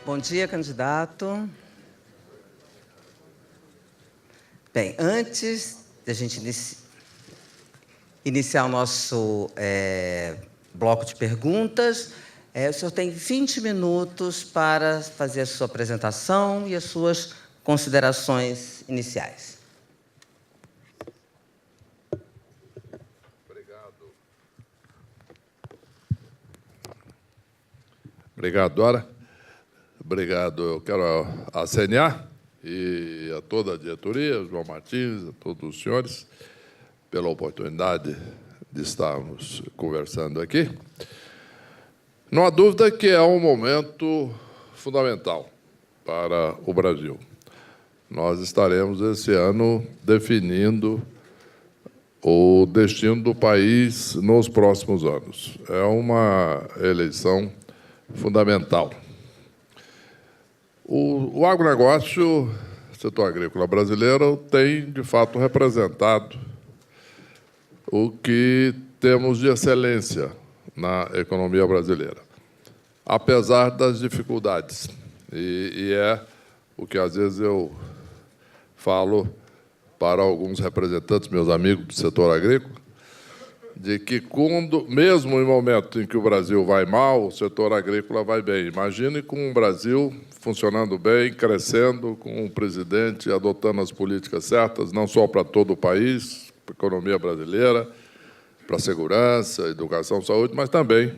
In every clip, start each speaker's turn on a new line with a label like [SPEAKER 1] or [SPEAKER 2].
[SPEAKER 1] Bom dia, candidato. Bem, antes de a gente iniciar o nosso bloco de perguntas, o senhor tem 20 minutos para fazer a sua apresentação e as suas considerações iniciais.
[SPEAKER 2] Obrigado, Dora. Obrigado, eu quero acenar e a toda a diretoria, João Martins, a todos os senhores, pela oportunidade de estarmos conversando aqui. Não há dúvida que é um momento fundamental para o Brasil. Nós estaremos, esse ano, definindo o destino do país nos próximos anos. É uma eleição fundamental. O agronegócio, o setor agrícola brasileiro, tem, de fato, representado o que temos de excelência na economia brasileira, apesar das dificuldades. E é o que, às vezes, eu falo para alguns representantes, meus amigos do setor agrícola, de que, mesmo em momento em que o Brasil vai mal, o setor agrícola vai bem. Imagine com o Brasil funcionando bem, crescendo, com o presidente adotando as políticas certas, não só para todo o país, para a economia brasileira, para a segurança, educação, saúde, mas também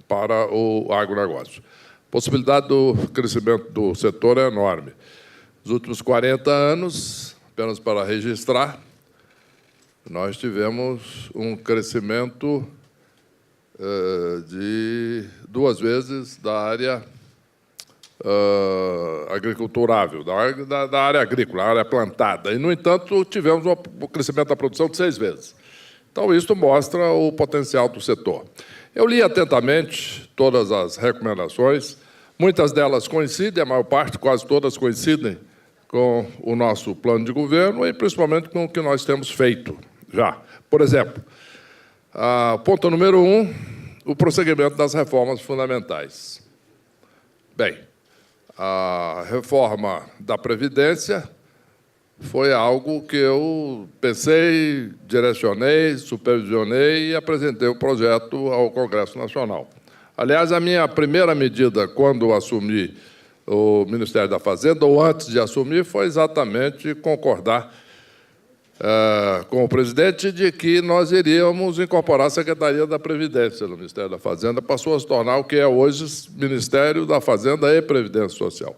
[SPEAKER 2] para o agronegócio. A possibilidade do crescimento do setor é enorme. Nos últimos 40 anos, apenas para registrar, nós tivemos um crescimento de 2 vezes da área agriculturável, da área agrícola, a área plantada. E, no entanto, tivemos um crescimento da produção de 6 vezes. Então, isso mostra o potencial do setor. Eu li atentamente todas as recomendações, muitas delas coincidem, a maior parte, quase todas coincidem com o nosso plano de governo e, principalmente, com o que nós temos feito já. Por exemplo, ponto número 1, o prosseguimento das reformas fundamentais. Bem, a reforma da Previdência foi algo que eu pensei, direcionei, supervisionei e apresentei o projeto ao Congresso Nacional. Aliás, a minha primeira medida, quando assumi o Ministério da Fazenda, ou antes de assumir, foi exatamente concordar com o presidente de que nós iríamos incorporar a Secretaria da Previdência no Ministério da Fazenda, passou a se tornar o que é hoje o Ministério da Fazenda e Previdência Social.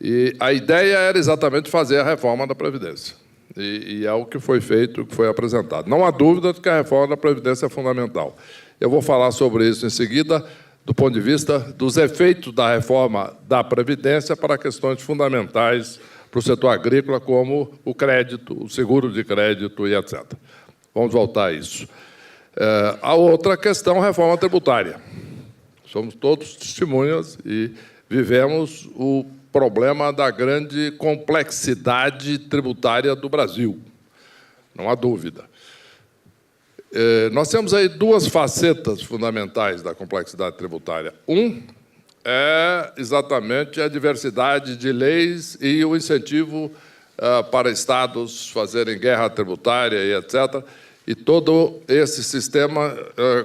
[SPEAKER 2] E a ideia era exatamente fazer a reforma da Previdência. E é o que foi feito, o que foi apresentado. Não há dúvida de que a reforma da Previdência é fundamental. Eu vou falar sobre isso em seguida, do ponto de vista dos efeitos da reforma da Previdência para questões fundamentais para o setor agrícola, como o crédito, o seguro de crédito e etc. Vamos voltar a isso. A outra questão, a reforma tributária. Somos todos testemunhas e vivemos o problema da grande complexidade tributária do Brasil. Não há dúvida. Nós temos aí 2 facetas fundamentais da complexidade tributária. É exatamente a diversidade de leis e o incentivo para estados fazerem guerra tributária e etc., e todo esse sistema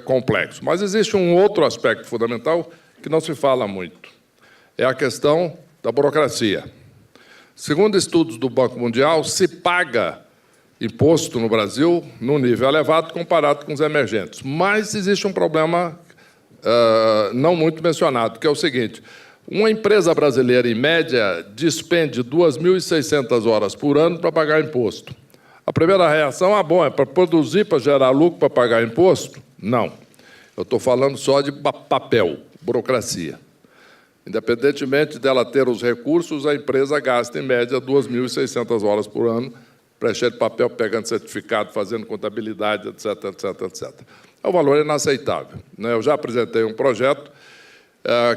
[SPEAKER 2] complexo. Mas existe um outro aspecto fundamental que não se fala muito. É a questão da burocracia. Segundo estudos do Banco Mundial, se paga imposto no Brasil num nível elevado comparado com os emergentes. Mas existe um problema não muito mencionado, que é o seguinte: uma empresa brasileira, em média, despende 2.600 horas por ano para pagar imposto. A primeira reação, bom, é para produzir, para gerar lucro, para pagar imposto? Não. Eu estou falando só de papel, burocracia. Independentemente dela ter os recursos, a empresa gasta, em média, 2.600 horas por ano, preenchendo papel, pegando certificado, fazendo contabilidade, etc., etc., etc. O valor é inaceitável. Eu já apresentei um projeto,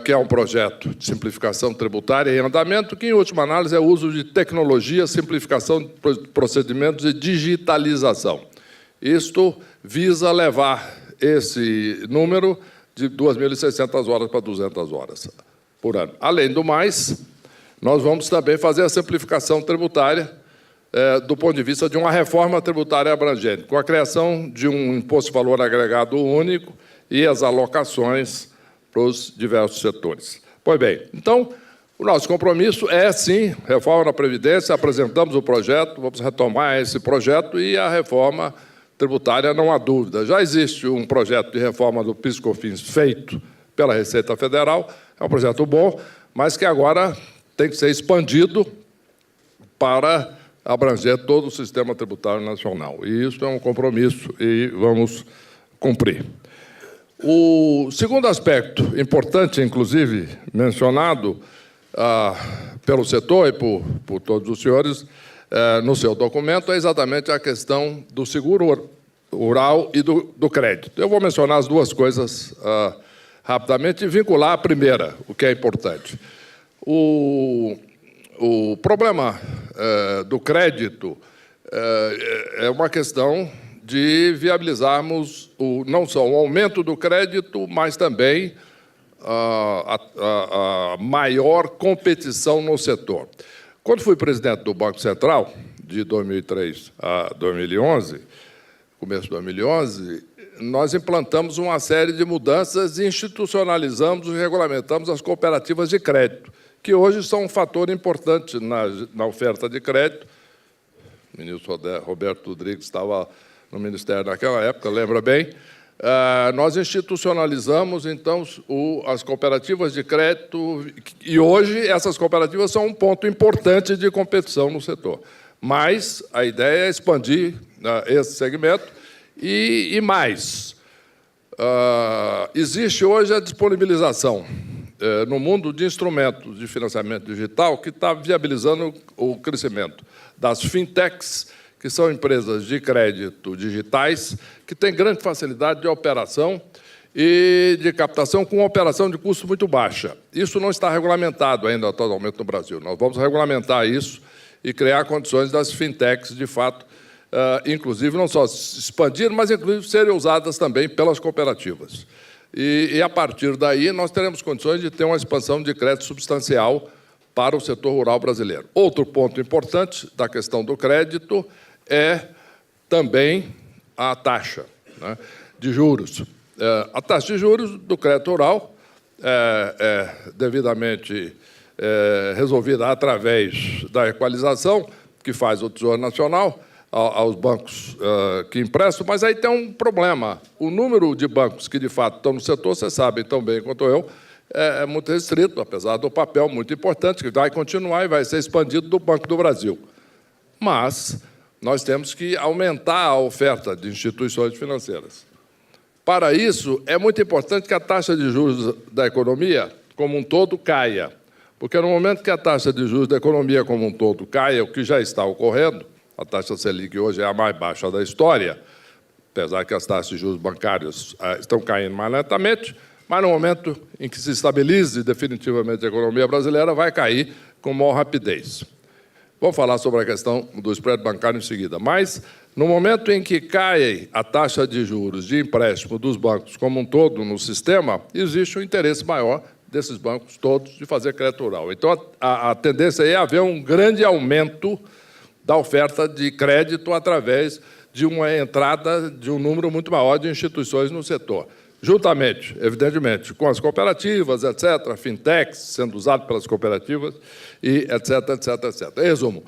[SPEAKER 2] que é um projeto de simplificação tributária em andamento, que, em última análise, é o uso de tecnologia, simplificação de procedimentos e digitalização. Isto visa levar esse número de 2.600 horas para 200 horas por ano. Além do mais, nós vamos também fazer a simplificação tributária do ponto de vista de uma reforma tributária abrangente, com a criação de um imposto de valor agregado único e as alocações para os diversos setores. Pois bem, então, o nosso compromisso é, sim, reforma da Previdência, apresentamos o projeto, vamos retomar esse projeto e a reforma tributária, não há dúvida. Já existe um projeto de reforma do PIS/COFINS feito pela Receita Federal, é um projeto bom, mas que agora tem que ser expandido para abranger todo o sistema tributário nacional. E isso é um compromisso e vamos cumprir. O segundo aspecto importante, inclusive, mencionado pelo setor e por todos os senhores no seu documento, é exatamente a questão do seguro rural e do crédito. Eu vou mencionar as duas coisas rapidamente e vincular a primeira, o que é importante. O problema do crédito é uma questão de viabilizarmos não só o aumento do crédito, mas também a maior competição no setor. Quando fui presidente do Banco Central, de 2003 a 2011, começo de 2011, nós implantamos uma série de mudanças e institucionalizamos e regulamentamos as cooperativas de crédito, que hoje são um fator importante na oferta de crédito. O ministro Roberto Rodrigues estava no Ministério naquela época, lembra bem. Nós institucionalizamos, então, as cooperativas de crédito, e hoje essas cooperativas são um ponto importante de competição no setor. Mas a ideia é expandir esse segmento e mais. Existe hoje a disponibilização no mundo de instrumentos de financiamento digital que está viabilizando o crescimento das fintechs, que são empresas de crédito digitais, que têm grande facilidade de operação e de captação com uma operação de custo muito baixa. Isso não está regulamentado ainda totalmente no Brasil. Nós vamos regulamentar isso e criar condições das fintechs, de fato, inclusive não só expandir, mas inclusive serem usadas também pelas cooperativas. E, a partir daí, nós teremos condições de ter uma expansão de crédito substancial para o setor rural brasileiro. Outro ponto importante da questão do crédito é também a taxa, né, de juros. A taxa de juros do crédito rural é devidamente resolvida através da equalização que faz o Tesouro Nacional aos bancos que emprestam, mas aí tem um problema. O número de bancos que, de fato, estão no setor, vocês sabem tão bem quanto eu, é muito restrito, apesar do papel muito importante, que vai continuar e vai ser expandido do Banco do Brasil. Mas nós temos que aumentar a oferta de instituições financeiras. Para isso, é muito importante que a taxa de juros da economia, como um todo, caia. Porque, no momento que a taxa de juros da economia como um todo caia, o que já está ocorrendo, a taxa Selic hoje é a mais baixa da história, apesar que as taxas de juros bancários estão caindo mais lentamente, mas no momento em que se estabilize definitivamente a economia brasileira, vai cair com maior rapidez. Vou falar sobre a questão do spread bancário em seguida, mas no momento em que cai a taxa de juros de empréstimo dos bancos como um todo no sistema, existe um interesse maior desses bancos todos de fazer crédito rural. Então, a tendência é haver um grande aumento da oferta de crédito através de uma entrada de um número muito maior de instituições no setor. Juntamente, evidentemente, com as cooperativas, etc., fintechs sendo usado pelas cooperativas, e etc., etc., etc. Em resumo,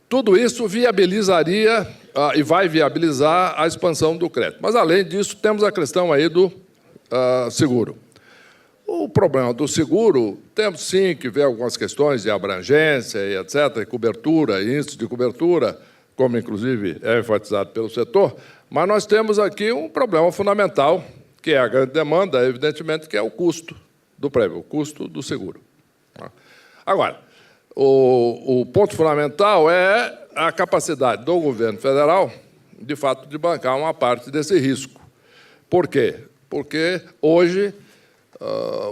[SPEAKER 2] tudo isso viabilizaria e vai viabilizar a expansão do crédito. Mas, além disso, temos a questão aí do seguro. O problema do seguro, temos sim que ver algumas questões de abrangência, e etc., cobertura, índice de cobertura, como inclusive é enfatizado pelo setor, mas nós temos aqui um problema fundamental, que é a grande demanda, evidentemente, que é o custo do prêmio, o custo do seguro. Agora, o ponto fundamental é a capacidade do governo federal, de fato, de bancar uma parte desse risco. Por quê? Porque hoje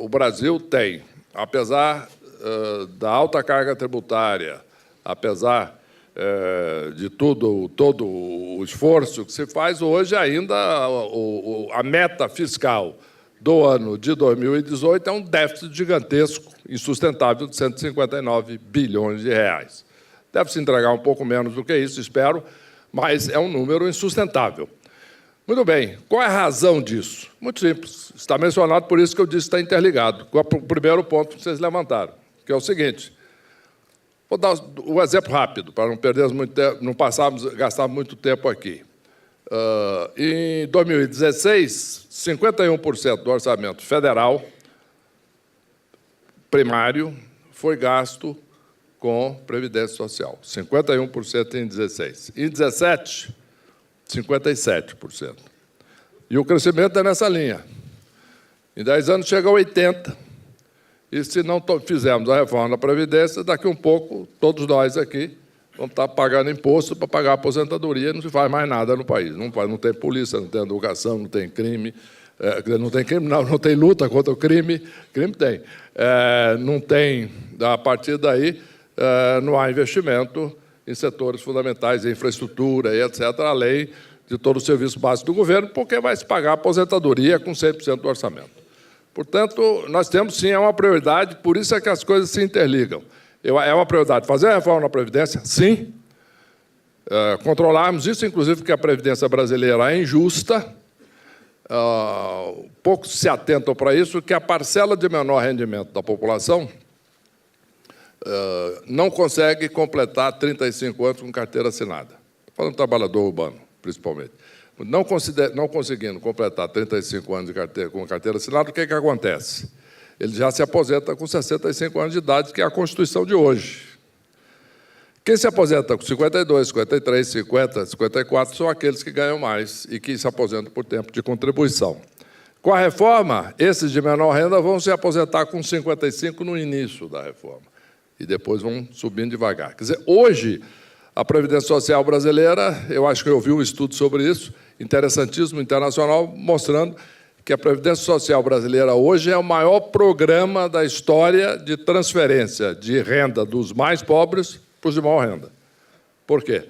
[SPEAKER 2] o Brasil tem, apesar da alta carga tributária, apesar de todo o esforço que se faz, hoje ainda a meta fiscal do ano de 2018 é um déficit gigantesco, insustentável, de 159 bilhões de reais. Deve se entregar um pouco menos do que isso, espero, mas é um número insustentável. Muito bem, qual é a razão disso? Muito simples, está mencionado, por isso que eu disse que está interligado, com o primeiro ponto que vocês levantaram, que é o seguinte. Vou dar um exemplo rápido, para não perdermos muito tempo, não gastarmos muito tempo aqui. Em 2016, 51% do orçamento federal primário foi gasto com Previdência Social. 51% em 16. Em 17, 57%. E o crescimento é nessa linha. Em 10 anos chega a 80%. E se não fizermos a reforma da Previdência, daqui um pouco, todos nós aqui vamos estar pagando imposto para pagar a aposentadoria, não se faz mais nada no país. Não tem polícia, não tem educação, não tem crime. Não tem luta contra o crime. Crime tem. Não tem, a partir daí, não há investimento em setores fundamentais, em infraestrutura, e etc., além de todo o serviço básico do governo, porque vai se pagar a aposentadoria com 100% do orçamento. Portanto, nós temos, sim, é uma prioridade, por isso é que as coisas se interligam. É uma prioridade fazer a reforma na Previdência, sim. Controlarmos isso, inclusive, porque a Previdência brasileira é injusta. Poucos se atentam para isso, que a parcela de menor rendimento da população não consegue completar 35 anos com carteira assinada. Estou falando do trabalhador urbano, principalmente. Não conseguindo completar 35 anos com carteira assinada, o que acontece? Ele já se aposenta com 65 anos de idade, que é a Constituição de hoje. Quem se aposenta com 52, 53, 50, 54 são aqueles que ganham mais e que se aposentam por tempo de contribuição. Com a reforma, esses de menor renda vão se aposentar com 55 no início da reforma e depois vão subindo devagar. Quer dizer, hoje, a Previdência Social brasileira, eu acho que eu vi um estudo sobre isso, interessantíssimo, internacional, mostrando que a Previdência Social brasileira hoje é o maior programa da história de transferência de renda dos mais pobres para os de maior renda. Por quê?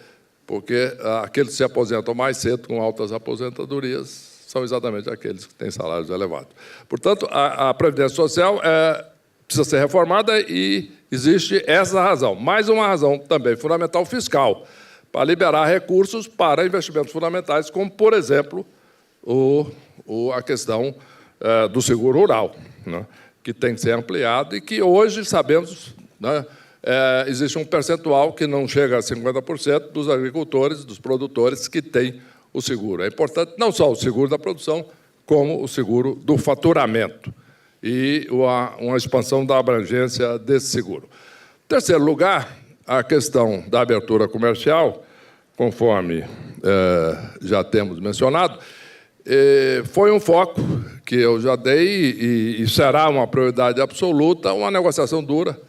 [SPEAKER 2] Porque aqueles que se aposentam mais cedo, com altas aposentadorias, são exatamente aqueles que têm salários elevados. Portanto, a Previdência Social precisa ser reformada e existe essa razão. Mais uma razão também fundamental fiscal, para liberar recursos para investimentos fundamentais, como, por exemplo, a questão do seguro rural, né, que tem que ser ampliado e que hoje sabemos, né, existe um percentual que não chega a 50% dos agricultores, dos produtores que têm o seguro. É importante não só o seguro da produção, como o seguro do faturamento e uma expansão da abrangência desse seguro. Em terceiro lugar, a questão da abertura comercial, conforme já temos mencionado, foi um foco que eu já dei e será uma prioridade absoluta, uma negociação dura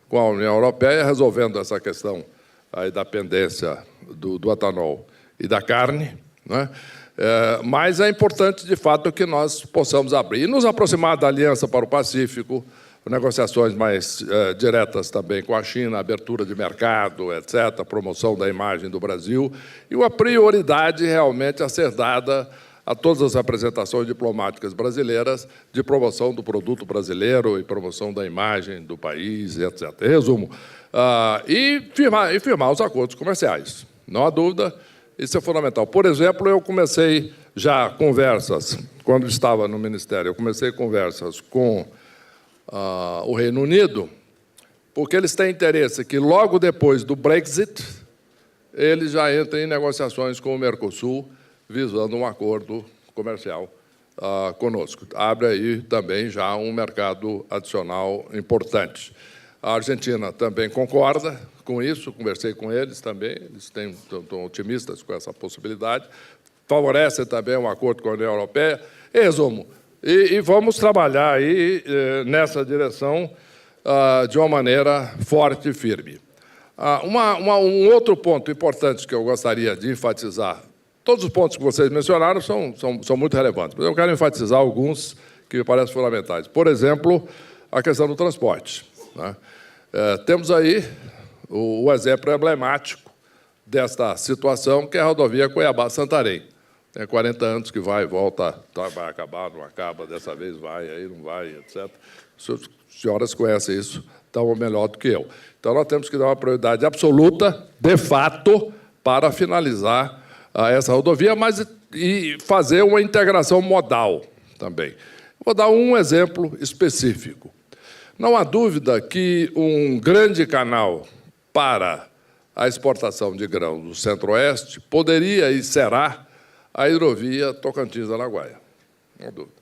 [SPEAKER 2] com a União Europeia, resolvendo essa questão aí da pendência do etanol e da carne, né? Mas é importante, de fato, que nós possamos abrir e nos aproximar da Aliança para o Pacífico, negociações mais diretas também com a China, abertura de mercado, etc., promoção da imagem do Brasil, e uma prioridade realmente a ser dada a todas as representações diplomáticas brasileiras de promoção do produto brasileiro e promoção da imagem do país, etc. Em resumo, e firmar os acordos comerciais. Não há dúvida, isso é fundamental. Por exemplo, eu comecei já conversas, quando estava no Ministério, eu comecei conversas com o Reino Unido, porque eles têm interesse que, logo depois do Brexit, eles já entrem em negociações com o Mercosul, visando um acordo comercial conosco. Abre aí também já um mercado adicional importante. A Argentina também concorda com isso, conversei com eles também, eles estão otimistas com essa possibilidade, favorece também um acordo com a União Europeia. Em resumo, e vamos trabalhar aí nessa direção de uma maneira forte e firme. Um outro ponto importante que eu gostaria de enfatizar, todos os pontos que vocês mencionaram são muito relevantes, mas eu quero enfatizar alguns que me parecem fundamentais. Por exemplo, a questão do transporte, né? Temos aí o exemplo emblemático desta situação, que é a rodovia Cuiabá-Santarém. Tem 40 anos que vai e volta, tá, vai acabar, não acaba, dessa vez vai, aí não vai, etc. As senhoras conhecem isso tão melhor do que eu. Então, nós temos que dar uma prioridade absoluta, de fato, para finalizar essa rodovia, mas e fazer uma integração modal também. Vou dar um exemplo específico. Não há dúvida que um grande canal para a exportação de grãos do Centro-Oeste poderia e será a hidrovia Tocantins-Araguaia. Não há dúvida.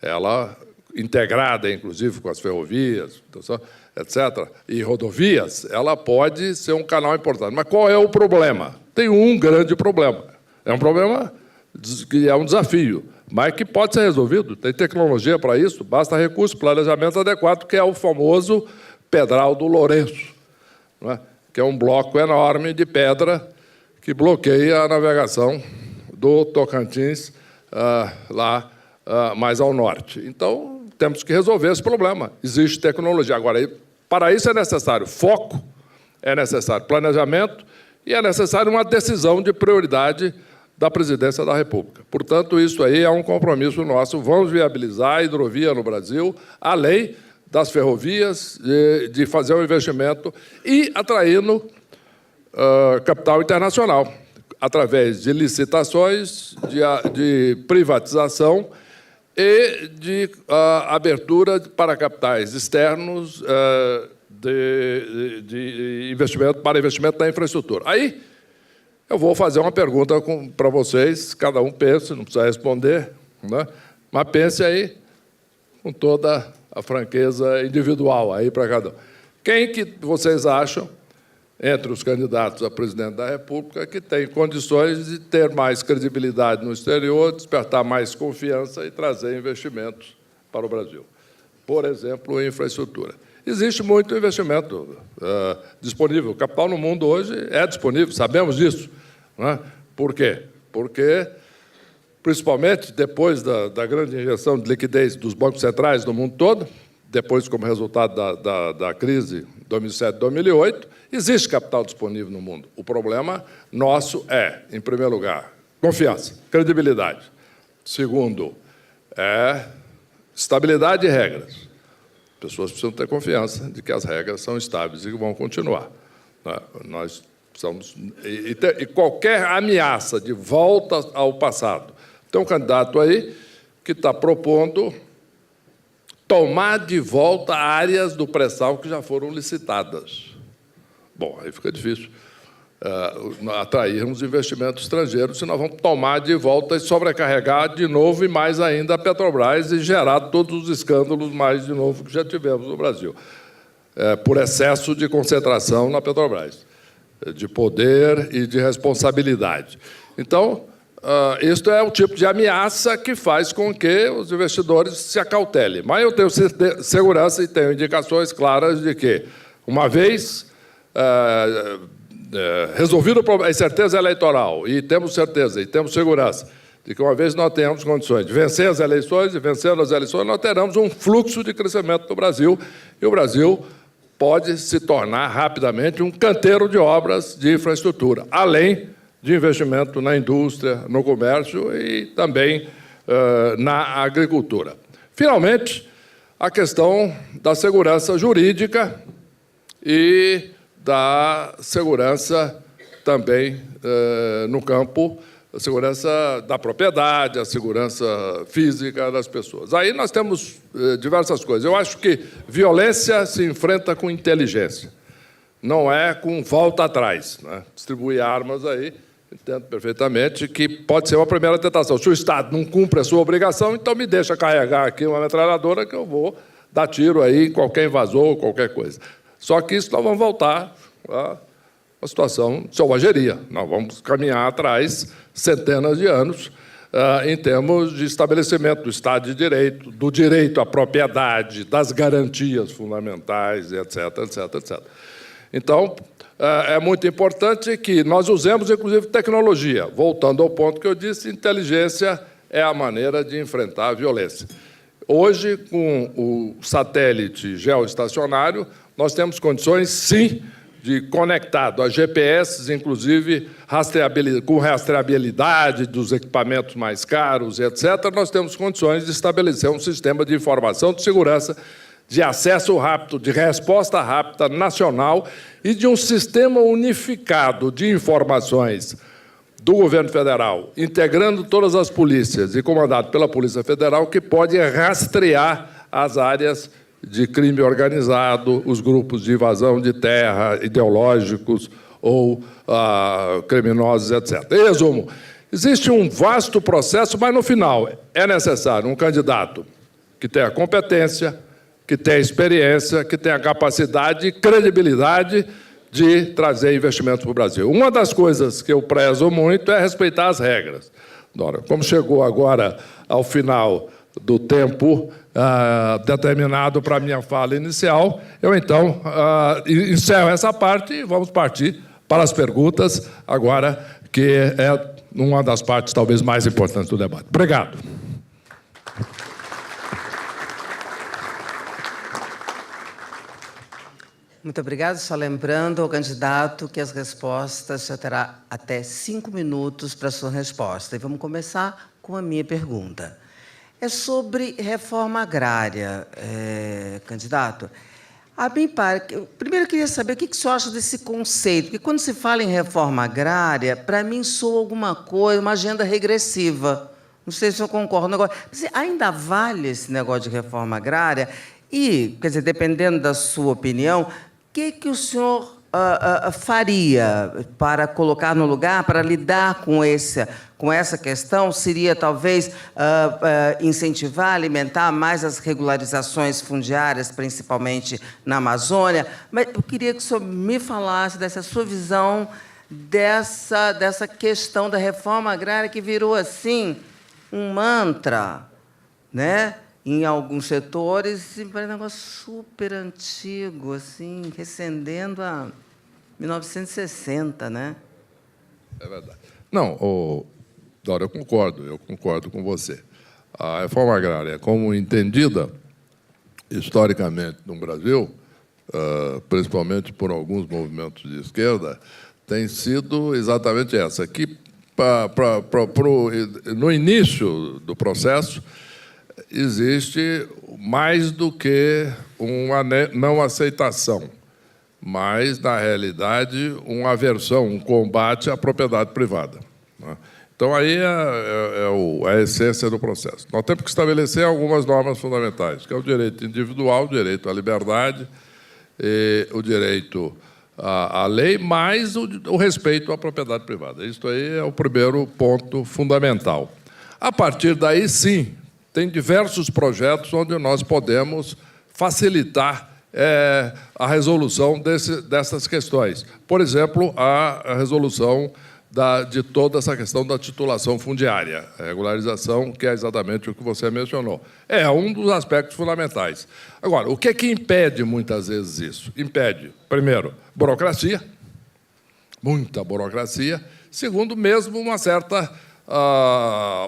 [SPEAKER 2] Ela, integrada, inclusive, com as ferrovias, etc., e rodovias, ela pode ser um canal importante. Mas qual é o problema? Tem um grande problema. É um problema que é um desafio, mas que pode ser resolvido. Tem tecnologia para isso, basta recurso, planejamento adequado, que é o famoso Pedral do Lourenço, não é? Que é um bloco enorme de pedra que bloqueia a navegação do Tocantins lá mais ao norte. Então, temos que resolver esse problema. Existe tecnologia. Agora, para isso é necessário foco, é necessário planejamento e é necessário uma decisão de prioridade da Presidência da República. Portanto, isso aí é um compromisso nosso. Vamos viabilizar a hidrovia no Brasil, além das ferrovias, de fazer um investimento e atraindo capital internacional, através de licitações, de privatização e de abertura para capitais externos de investimento, para investimento na infraestrutura. Aí, eu vou fazer uma pergunta para vocês, cada um pense, não precisa responder, né? Mas pense aí com toda a franqueza individual aí para cada um. Quem que vocês acham, entre os candidatos a presidente da República, que tem condições de ter mais credibilidade no exterior, despertar mais confiança e trazer investimentos para o Brasil? Por exemplo, em infraestrutura. Existe muito investimento disponível. O capital no mundo hoje é disponível, sabemos disso. Não é? Por quê? Porque, principalmente depois da grande injeção de liquidez dos bancos centrais do mundo todo, depois como resultado da crise 2007-2008, existe capital disponível no mundo. O problema nosso é, em primeiro lugar, confiança, credibilidade. Segundo, estabilidade e regras. As pessoas precisam ter confiança de que as regras são estáveis e que vão continuar. Nós precisamos... E qualquer ameaça de volta ao passado. Tem um candidato aí que está propondo tomar de volta áreas do pré-sal que já foram licitadas. Bom, aí fica difícil atrairmos investimentos estrangeiros, se nós vamos tomar de volta e sobrecarregar de novo e mais ainda a Petrobras e gerar todos os escândalos mais de novo que já tivemos no Brasil, por excesso de concentração na Petrobras, de poder e de responsabilidade. Então, isto é o tipo de ameaça que faz com que os investidores se acautelem. Mas eu tenho segurança e tenho indicações claras de que, uma vez resolvido o problema, a incerteza eleitoral, e temos certeza, e temos segurança, de que uma vez nós tenhamos condições de vencer as eleições, e vencendo as eleições, nós teremos um fluxo de crescimento no Brasil, e o Brasil pode se tornar rapidamente um canteiro de obras de infraestrutura, além de investimento na indústria, no comércio e também na agricultura. Finalmente, a questão da segurança jurídica e da segurança também no campo, a segurança da propriedade, a segurança física das pessoas. Aí nós temos diversas coisas. Eu acho que violência se enfrenta com inteligência, não é com volta atrás, né? Distribuir armas aí, entendo perfeitamente que pode ser uma primeira tentação. Se o Estado não cumpre a sua obrigação, então me deixa carregar aqui uma metralhadora que eu vou dar tiro aí em qualquer invasor, qualquer coisa. Só que isso nós vamos voltar a uma situação de selvageria. Nós vamos caminhar atrás centenas de anos em termos de estabelecimento do Estado de Direito, do direito à propriedade, das garantias fundamentais, etc., etc., etc. Então, é muito importante que nós usemos, inclusive, tecnologia. Voltando ao ponto que eu disse, inteligência é a maneira de enfrentar a violência. Hoje, com o satélite geoestacionário, nós temos condições, sim, conectado a GPS, inclusive com rastreabilidade dos equipamentos mais caros, etc., nós temos condições de estabelecer um sistema de informação de segurança, de acesso rápido, de resposta rápida nacional e de um sistema unificado de informações do governo federal, integrando todas as polícias e comandado pela Polícia Federal, que pode rastrear as áreas de crime organizado, os grupos de invasão de terra, ideológicos ou criminosos, etc. Em resumo, existe um vasto processo, mas, no final, é necessário um candidato que tenha competência, que tenha experiência, que tenha capacidade e credibilidade de trazer investimentos para o Brasil. Uma das coisas que eu prezo muito é respeitar as regras. Dora, como chegou agora ao final do tempo determinado para a minha fala inicial, eu, então, encerro essa parte e vamos partir para as perguntas, agora, que é uma das partes, talvez, mais importantes do debate. Obrigado.
[SPEAKER 1] Muito obrigada. Só lembrando ao candidato que as respostas já terá até 5 minutos para a sua resposta. E vamos começar com a minha pergunta. É sobre reforma agrária, candidato. A mim primeiro eu queria saber o que o senhor acha desse conceito, porque quando se fala em reforma agrária, para mim soa alguma coisa, uma agenda regressiva. Não sei se o senhor concorda. Ainda vale esse negócio de reforma agrária? E, quer dizer, dependendo da sua opinião, o que o senhor faria para colocar no lugar, para lidar com essa questão? Seria, talvez, incentivar, alimentar mais as regularizações fundiárias, principalmente na Amazônia? Mas eu queria que o senhor me falasse dessa sua visão dessa questão da reforma agrária, que virou, assim, um mantra, né? Em alguns setores, é um negócio super antigo, assim, recendendo a 1960, né?
[SPEAKER 2] É verdade. Não, Dora, eu concordo com você. A reforma agrária, como entendida historicamente no Brasil, principalmente por alguns movimentos de esquerda, tem sido exatamente essa, que, no início do processo, existe mais do que uma não aceitação, mas, na realidade, uma aversão, um combate à propriedade privada. Então, aí é a essência do processo. Nós temos que estabelecer algumas normas fundamentais, que é o direito individual, o direito à liberdade, o direito à lei, mais o respeito à propriedade privada. Isso aí é o primeiro ponto fundamental. A partir daí, sim, tem diversos projetos onde nós podemos facilitar a resolução dessas questões. Por exemplo, a resolução de toda essa questão da titulação fundiária, a regularização, que é exatamente o que você mencionou. É um dos aspectos fundamentais. Agora, o que é que impede, muitas vezes, isso? Impede, primeiro, burocracia, muita burocracia. Segundo, mesmo uma certa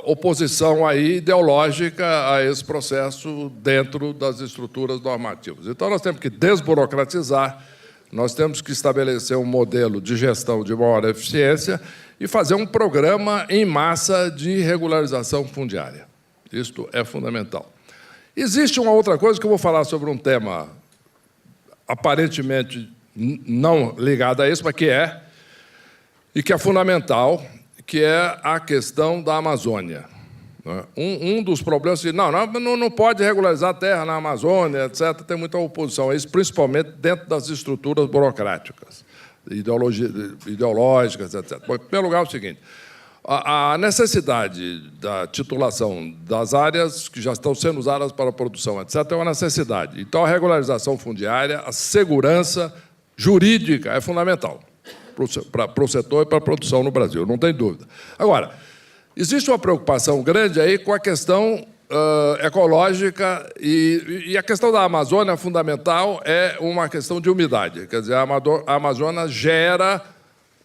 [SPEAKER 2] oposição aí ideológica a esse processo dentro das estruturas normativas. Então, nós temos que desburocratizar, nós temos que estabelecer um modelo de gestão de maior eficiência e fazer um programa em massa de regularização fundiária. Isto é fundamental. Existe uma outra coisa que eu vou falar sobre um tema aparentemente não ligado a isso, mas que é fundamental, que é a questão da Amazônia. Um dos problemas é que não pode regularizar a terra na Amazônia, etc. Tem muita oposição a isso, principalmente dentro das estruturas burocráticas, ideológicas, etc. Bom, em primeiro lugar, é o seguinte: a necessidade da titulação das áreas que já estão sendo usadas para a produção, etc., é uma necessidade. Então, a regularização fundiária, a segurança jurídica é fundamental para o setor e para a produção no Brasil, não tem dúvida. Agora, existe uma preocupação grande aí com a questão ecológica e a questão da Amazônia fundamental é uma questão de umidade. Quer dizer, a Amazônia gera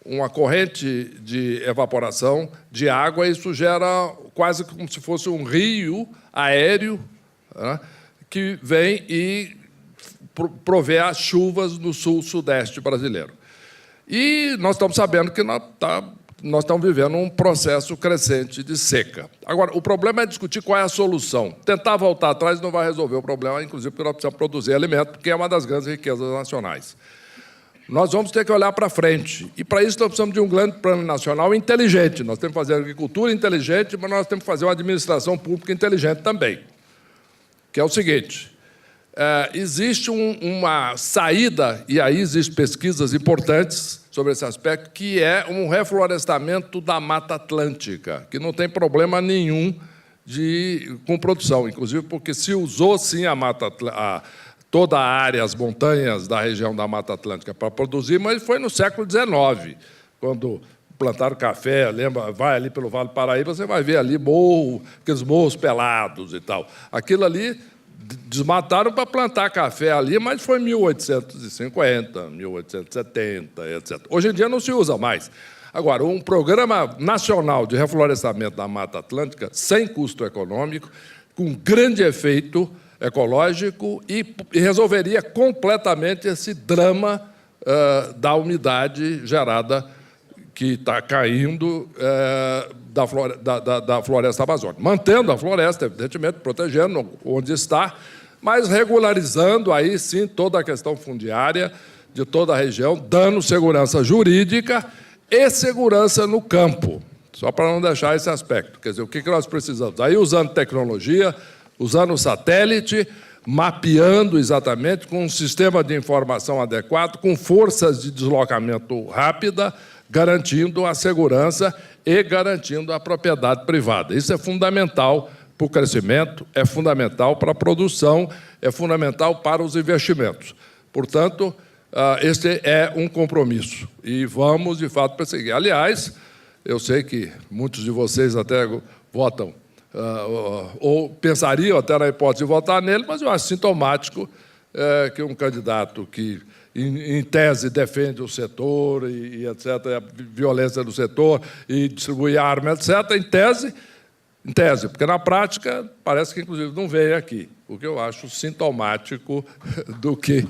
[SPEAKER 2] uma corrente de evaporação de água e isso gera quase como se fosse um rio aéreo, né, que vem e provê as chuvas no sul-sudeste brasileiro. E nós estamos sabendo que nós estamos vivendo um processo crescente de seca. Agora, o problema é discutir qual é a solução. Tentar voltar atrás não vai resolver o problema, inclusive porque nós precisamos produzir alimento, que é uma das grandes riquezas nacionais. Nós vamos ter que olhar para frente. E, para isso, nós precisamos de um grande plano nacional inteligente. Nós temos que fazer agricultura inteligente, mas nós temos que fazer uma administração pública inteligente também. Que é o seguinte, existe uma saída, e aí existem pesquisas importantes sobre esse aspecto, que é um reflorestamento da Mata Atlântica, que não tem problema nenhum com produção, inclusive porque se usou, sim, toda a área, as montanhas da região da Mata Atlântica para produzir, mas foi no século XIX, quando plantaram café, lembra? Vai ali pelo Vale do Paraíba, você vai ver ali aqueles morros pelados e tal. Aquilo ali desmataram para plantar café ali, mas foi em 1850, 1870, etc. Hoje em dia não se usa mais. Agora, um programa nacional de reflorestamento da Mata Atlântica, sem custo econômico, com grande efeito ecológico e resolveria completamente esse drama da umidade gerada que está caindo da floresta amazônica. Mantendo a floresta, evidentemente, protegendo onde está, mas regularizando, aí sim, toda a questão fundiária de toda a região, dando segurança jurídica e segurança no campo, só para não deixar esse aspecto. Quer dizer, o que nós precisamos? Aí, usando tecnologia, usando o satélite, mapeando exatamente, com um sistema de informação adequado, com forças de deslocamento rápida, garantindo a segurança e garantindo a propriedade privada. Isso é fundamental para o crescimento, é fundamental para a produção, é fundamental para os investimentos. Portanto, este é um compromisso e vamos, de fato, perseguir. Aliás, eu sei que muitos de vocês até votam ou pensariam até na hipótese de votar nele, mas eu acho sintomático que um candidato que, em tese, defende o setor e etc., a violência do setor e distribui arma, etc., em tese, porque na prática parece que, inclusive, não vem aqui, o que eu acho sintomático do que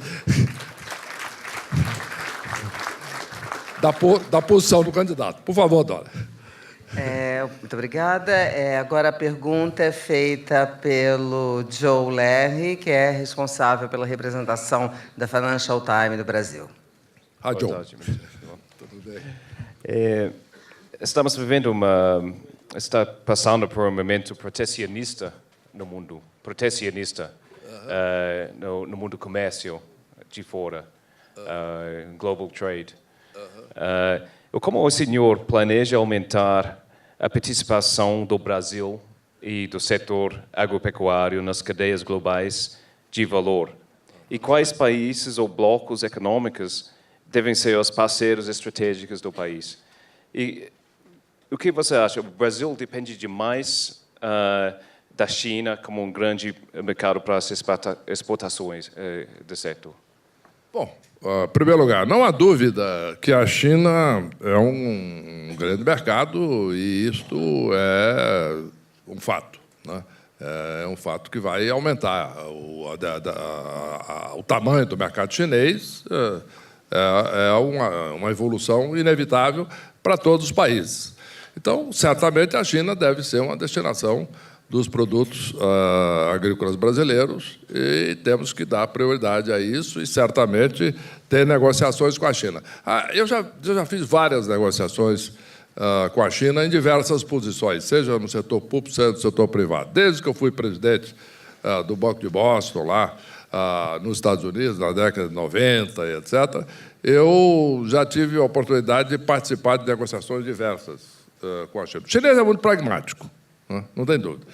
[SPEAKER 2] da posição do candidato. Por favor, Dora.
[SPEAKER 1] Muito obrigada. Agora a pergunta é feita pelo Joe Larry, que é responsável pela representação da Financial Times do Brasil.
[SPEAKER 2] Joe.
[SPEAKER 3] Tudo bem. Estamos vivendo está passando por um momento protecionista no mundo, no mundo do comércio de fora, global trade. Como o senhor planeja aumentar a participação do Brasil e do setor agropecuário nas cadeias globais de valor? E quais países ou blocos econômicos devem ser os parceiros estratégicos do país? E o que você acha? O Brasil depende demais da China como um grande mercado para as exportações do setor?
[SPEAKER 2] Bom, em primeiro lugar, não há dúvida que a China é um grande mercado e isto é um fato, né? É um fato que vai aumentar. O tamanho do mercado chinês é uma evolução inevitável para todos os países. Então, certamente, a China deve ser uma destinação dos produtos agrícolas brasileiros e temos que dar prioridade a isso e, certamente, ter negociações com a China. Eu já fiz várias negociações com a China em diversas posições, seja no setor público, seja no setor privado. Desde que eu fui presidente do Banco de Boston, lá nos Estados Unidos, na década de 90, etc., eu já tive a oportunidade de participar de negociações diversas com a China. O chinês é muito pragmático, não tem dúvida.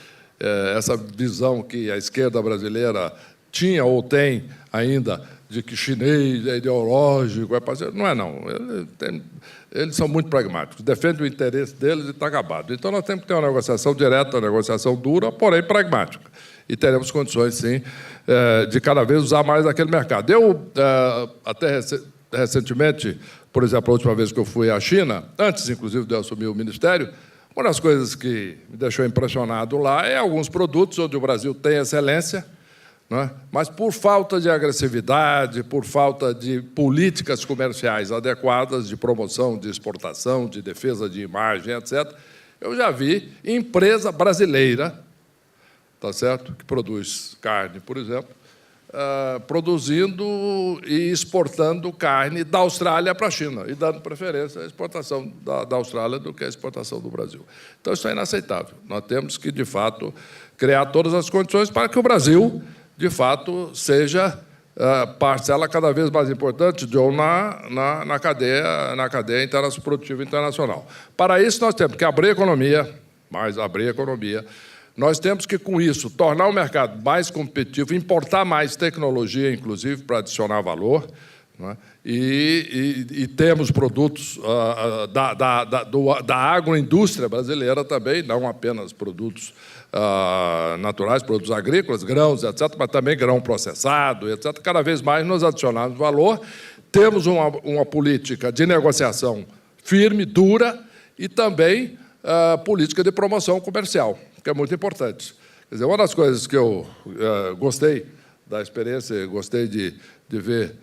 [SPEAKER 2] Essa visão que a esquerda brasileira tinha ou tem ainda de que chinês é ideológico, é parceiro, não é, não. Eles são muito pragmáticos, defendem o interesse deles e está acabado. Então, nós temos que ter uma negociação direta, uma negociação dura, porém pragmática. E teremos condições, sim, de cada vez usar mais aquele mercado. Eu, até recentemente, por exemplo, a última vez que eu fui à China, antes, inclusive, de eu assumir o ministério, uma das coisas que me deixou impressionado lá é alguns produtos onde o Brasil tem excelência, não é? Mas por falta de agressividade, por falta de políticas comerciais adequadas de promoção, de exportação, de defesa de imagem, etc., eu já vi empresa brasileira, tá certo? Que produz carne, por exemplo, produzindo e exportando carne da Austrália para a China e dando preferência à exportação da Austrália do que à exportação do Brasil. Então, isso é inaceitável. Nós temos que, de fato, criar todas as condições para que o Brasil, de fato, seja parcela cada vez mais importante, John, na cadeia produtiva internacional. Para isso, nós temos que abrir a economia, Nós temos que, com isso, tornar o mercado mais competitivo, importar mais tecnologia, inclusive, para adicionar valor, não é? E temos produtos da agroindústria brasileira também, não apenas produtos naturais, produtos agrícolas, grãos, etc., mas também grão processado, etc. Cada vez mais nos adicionamos valor. Temos uma política de negociação firme, dura, e também política de promoção comercial, que é muito importante. Quer dizer, uma das coisas que eu gostei da experiência, gostei de ver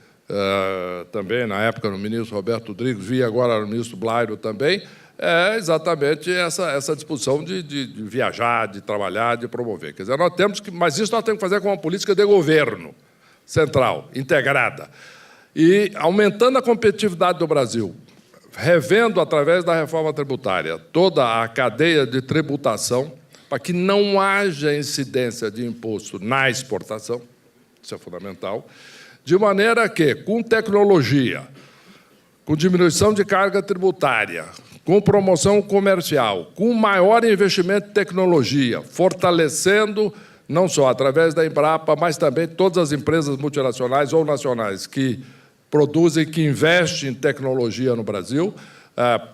[SPEAKER 2] também, na época, no ministro Roberto Rodrigues, vi agora no ministro Blairo também, é exatamente essa disposição de viajar, de trabalhar, de promover. Quer dizer, nós temos que, mas isso nós temos que fazer com uma política de governo central, integrada, e aumentando a competitividade do Brasil, revendo, através da reforma tributária, toda a cadeia de tributação, para que não haja incidência de imposto na exportação, isso é fundamental, de maneira que, com tecnologia, com diminuição de carga tributária, com promoção comercial, com maior investimento em tecnologia, fortalecendo, não só através da Embrapa, mas também todas as empresas multinacionais ou nacionais que produzem, que investem em tecnologia no Brasil,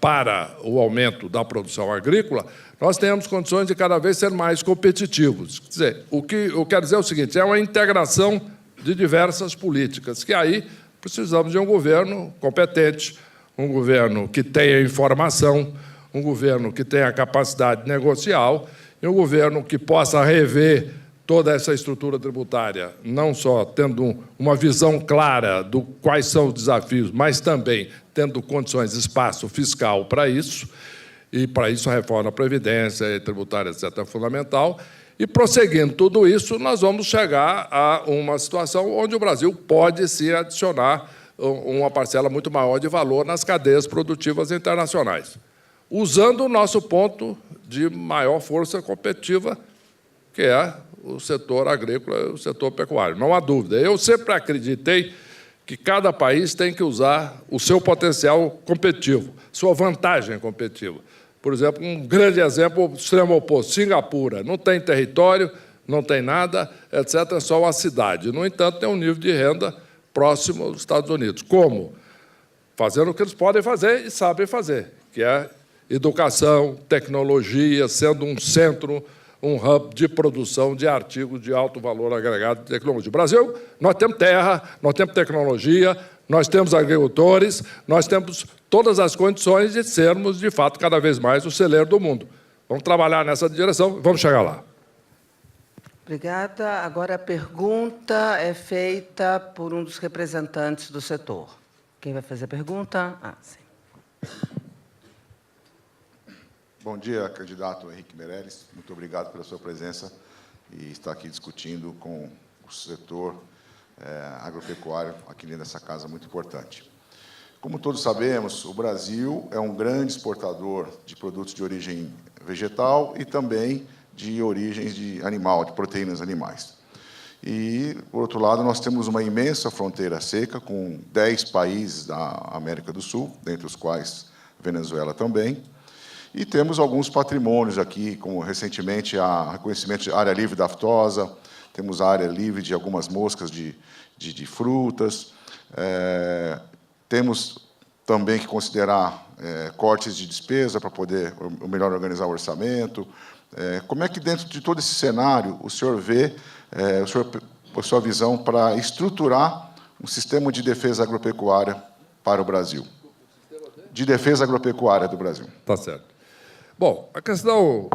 [SPEAKER 2] para o aumento da produção agrícola, nós temos condições de cada vez ser mais competitivos. Quer dizer, o que eu quero dizer é o seguinte, é uma integração de diversas políticas, que aí precisamos de um governo competente, um governo que tenha informação, um governo que tenha capacidade negocial e um governo que possa rever toda essa estrutura tributária, não só tendo uma visão clara do quais são os desafios, mas também tendo condições, espaço fiscal para isso, e para isso a reforma da Previdência e tributária, etc., é fundamental. E, prosseguindo tudo isso, nós vamos chegar a uma situação onde o Brasil pode se adicionar uma parcela muito maior de valor nas cadeias produtivas internacionais, usando o nosso ponto de maior força competitiva, que é o setor agrícola e o setor pecuário. Não há dúvida. Eu sempre acreditei que cada país tem que usar o seu potencial competitivo, sua vantagem competitiva. Por exemplo, um grande exemplo, o extremo oposto, Singapura. Não tem território, não tem nada, etc., é só uma cidade. No entanto, tem um nível de renda próximo aos Estados Unidos. Como? Fazendo o que eles podem fazer e sabem fazer, que é educação, tecnologia, sendo um centro, um hub de produção de artigos de alto valor agregado de tecnologia. O Brasil, nós temos terra, nós temos tecnologia, nós temos agricultores, nós temos todas as condições de sermos, de fato, cada vez mais o celeiro do mundo. Vamos trabalhar nessa direção, vamos chegar lá.
[SPEAKER 1] Obrigada. Agora a pergunta é feita por um dos representantes do setor. Quem vai fazer a pergunta? Sim.
[SPEAKER 4] Bom dia, candidato Henrique Meirelles. Muito obrigado pela sua presença e estar aqui discutindo com o setor agropecuário aqui dentro dessa casa muito importante. Como todos sabemos, o Brasil é um grande exportador de produtos de origem vegetal e também de origens de animal, de proteínas animais. E, por outro lado, nós temos uma imensa fronteira seca com 10 países da América do Sul, dentre os quais Venezuela também. E temos alguns patrimônios aqui, como recentemente a reconhecimento de área livre da aftosa, temos a área livre de algumas moscas de frutas, temos também que considerar cortes de despesa para poder melhor organizar o orçamento. Como é que, dentro de todo esse cenário, o senhor vê a sua visão para estruturar um sistema de defesa agropecuária para o Brasil? De defesa agropecuária do Brasil.
[SPEAKER 2] Tá certo. Bom, a questão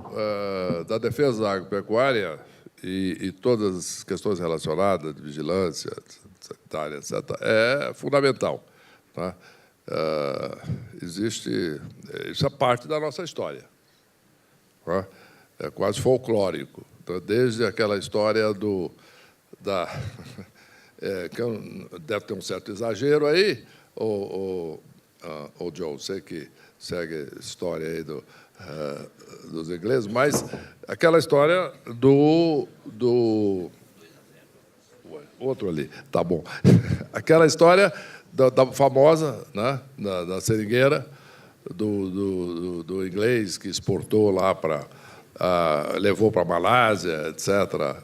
[SPEAKER 2] da defesa agropecuária e todas as questões relacionadas, de vigilância sanitária, etc., é fundamental. Tá? Isso é parte da nossa história. Tá? É quase folclórico. Então, desde aquela história que deve ter um certo exagero aí, o Joe, você que segue a história aí dos ingleses, mas aquela história do outro ali, tá bom. Aquela história da famosa, né, da seringueira, do inglês que exportou lá levou para a Malásia, etc.,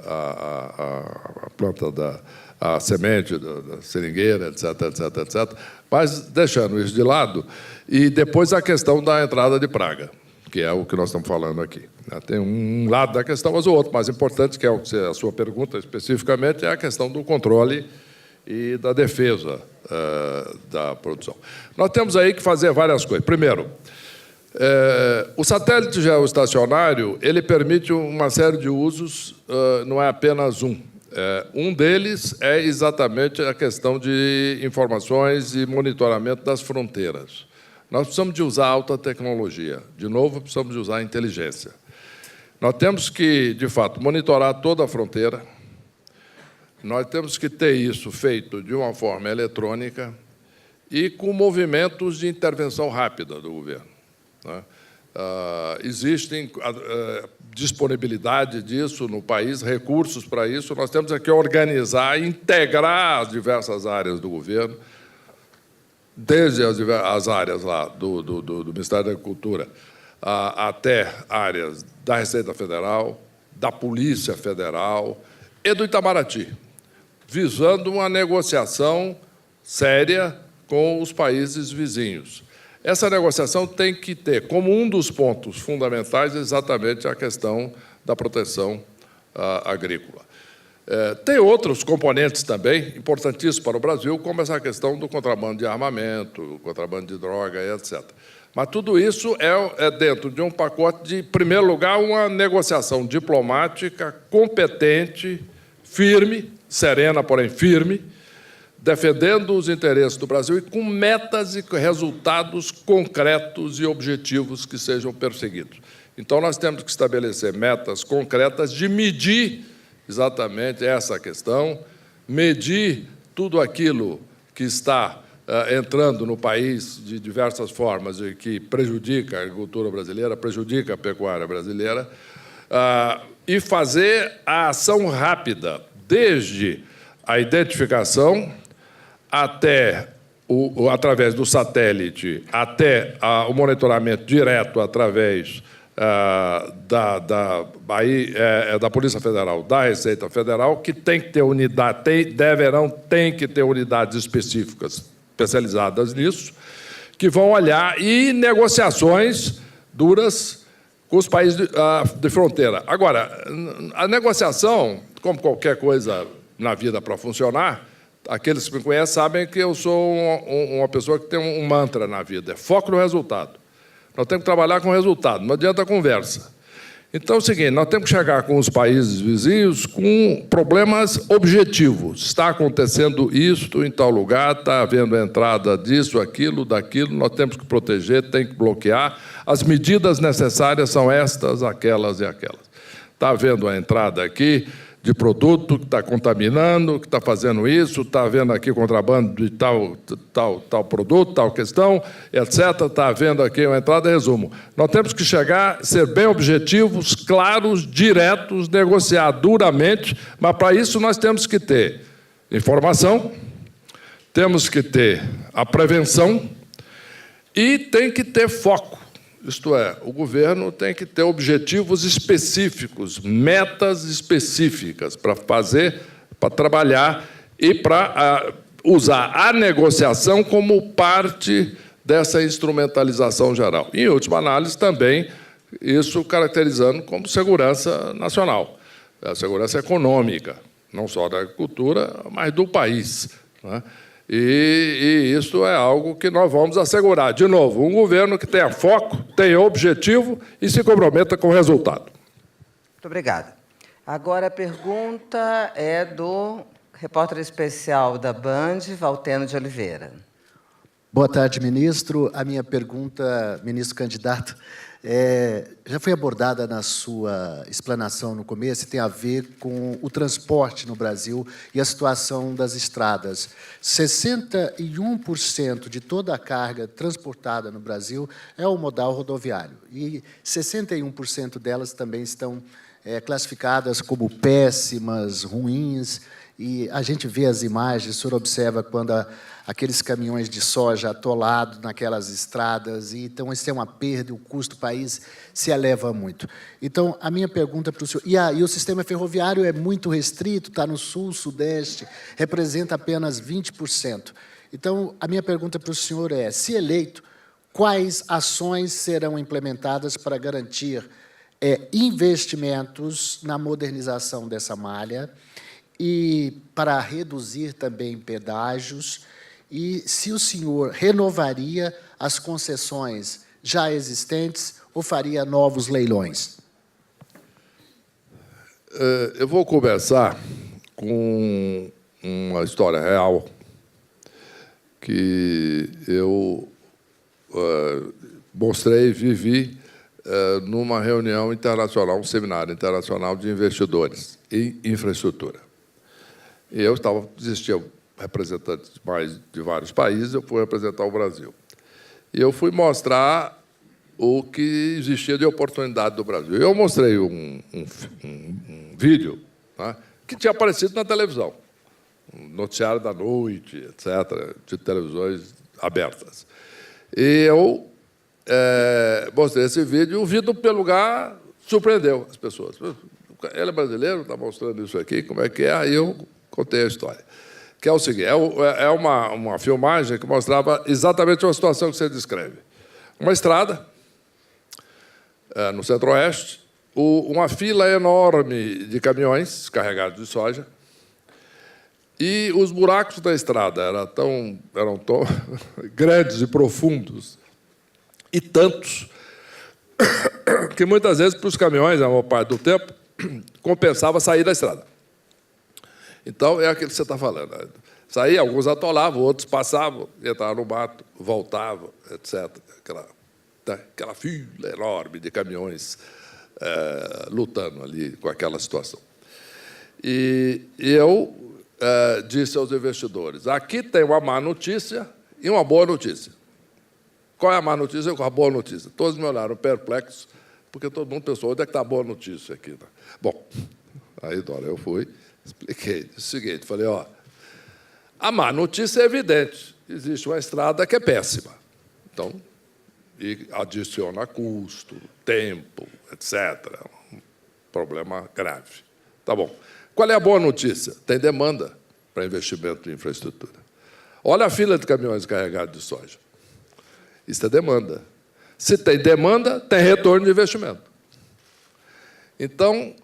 [SPEAKER 2] a planta a semente da seringueira, etc., etc., etc., mas deixando isso de lado, e depois a questão da entrada de praga, que é o que nós estamos falando aqui. Tem um lado da questão, mas o outro mais importante, que é a sua pergunta especificamente, é a questão do controle e da defesa da produção. Nós temos aí que fazer várias coisas. Primeiro, o satélite geoestacionário ele permite uma série de usos, não é apenas um. Um deles é exatamente a questão de informações e monitoramento das fronteiras. Nós precisamos de usar alta tecnologia. De novo, precisamos de usar inteligência. Nós temos que, de fato, monitorar toda a fronteira. Nós temos que ter isso feito de uma forma eletrônica e com movimentos de intervenção rápida do governo. Né? Existem disponibilidade disso no país, recursos para isso. Nós temos que organizar, integrar as diversas áreas do governo, desde as áreas lá do Ministério da Agricultura até áreas da Receita Federal, da Polícia Federal e do Itamaraty, visando uma negociação séria com os países vizinhos. Essa negociação tem que ter como um dos pontos fundamentais exatamente a questão da proteção agrícola. Tem outros componentes também importantíssimos para o Brasil, como essa questão do contrabando de armamento, contrabando de droga, etc. Mas tudo isso é dentro de um pacote de, em primeiro lugar, uma negociação diplomática competente, firme, serena, porém firme, defendendo os interesses do Brasil e com metas e resultados concretos e objetivos que sejam perseguidos. Então, nós temos que estabelecer metas concretas de medir exatamente essa questão, medir tudo aquilo que está entrando no país de diversas formas e que prejudica a agricultura brasileira, prejudica a pecuária brasileira, e fazer a ação rápida, desde a identificação até através do satélite, até o monitoramento direto através da Polícia Federal, da Receita Federal, que tem que ter unidade, tem que ter unidades específicas, especializadas nisso, que vão olhar e negociações duras com os países de fronteira. Agora, a negociação, como qualquer coisa na vida para funcionar, aqueles que me conhecem sabem que eu sou uma pessoa que tem um mantra na vida, é foco no resultado. Nós temos que trabalhar com resultado, não adianta a conversa. Então, é o seguinte, nós temos que chegar com os países vizinhos com problemas objetivos. Está acontecendo isto em tal lugar, está havendo a entrada disso, aquilo, daquilo, nós temos que proteger, tem que bloquear. As medidas necessárias são estas, aquelas e aquelas. Está havendo a entrada aqui de produto que está contaminando, que está fazendo isso, está havendo aqui contrabando de tal produto, tal questão, etc. Está havendo aqui uma entrada, resumo. Nós temos que chegar, ser bem objetivos, claros, diretos, negociar duramente, mas, para isso, nós temos que ter informação, temos que ter a prevenção e tem que ter foco. Isto é, o governo tem que ter objetivos específicos, metas específicas para fazer, para trabalhar e para usar a negociação como parte dessa instrumentalização geral. E, em última análise, também isso caracterizando como segurança nacional, a segurança econômica, não só da agricultura, mas do país, né? E isso é algo que nós vamos assegurar. De novo, um governo que tenha foco, tenha objetivo e se comprometa com o resultado.
[SPEAKER 1] Muito obrigada. Agora a pergunta é do repórter especial da Band, Valteno de Oliveira.
[SPEAKER 5] Boa tarde, ministro. A minha pergunta, ministro candidato, já foi abordada na sua explanação no começo e tem a ver com o transporte no Brasil e a situação das estradas. 61% de toda a carga transportada no Brasil é o modal rodoviário e 61% delas também estão classificadas como péssimas, ruins, e a gente vê as imagens, o senhor observa quando aqueles caminhões de soja atolados naquelas estradas, e então isso é uma perda, o custo do país se eleva muito. Então, a minha pergunta para o senhor... E o sistema ferroviário é muito restrito, está no sul, sudeste, representa apenas 20%. Então, a minha pergunta para o senhor é, se eleito, quais ações serão implementadas para garantir investimentos na modernização dessa malha e para reduzir também pedágios, e se o senhor renovaria as concessões já existentes ou faria novos leilões?
[SPEAKER 2] Eu vou começar com uma história real que eu mostrei e vivi numa reunião internacional, um seminário internacional de investidores em infraestrutura. E eu existiam representantes de vários países, eu fui representar o Brasil. E eu fui mostrar o que existia de oportunidade do Brasil. Eu mostrei um vídeo, né, que tinha aparecido na televisão, um noticiário da noite, etc., de televisões abertas. E eu mostrei esse vídeo, e o vídeo, pelo lugar, surpreendeu as pessoas. Ele é brasileiro, está mostrando isso aqui, como é que é? Aí eu contei a história. Que é o seguinte, é uma filmagem que mostrava exatamente uma situação que você descreve. Uma estrada, no Centro-Oeste, uma fila enorme de caminhões carregados de soja, e os buracos da estrada eram tão grandes e profundos, e tantos, que muitas vezes, para os caminhões, a maior parte do tempo, compensava sair da estrada. Então, é aquilo que você está falando. Saía, alguns atolavam, outros passavam, entravam no mato, voltavam, etc. Aquela fila enorme de caminhões lutando ali com aquela situação. E eu disse aos investidores, aqui tem uma má notícia e uma boa notícia. Qual é a má notícia e qual é a boa notícia? Todos me olharam perplexos, porque todo mundo pensou, onde é que está a boa notícia aqui? Bom, aí, Dora, eu fui, expliquei o seguinte, falei, a má notícia é evidente, existe uma estrada que é péssima, então, e adiciona custo, tempo, etc., um problema grave. Tá bom. Qual é a boa notícia? Tem demanda para investimento em infraestrutura. Olha a fila de caminhões carregados de soja. Isso é demanda. Se tem demanda, tem retorno de investimento. Então,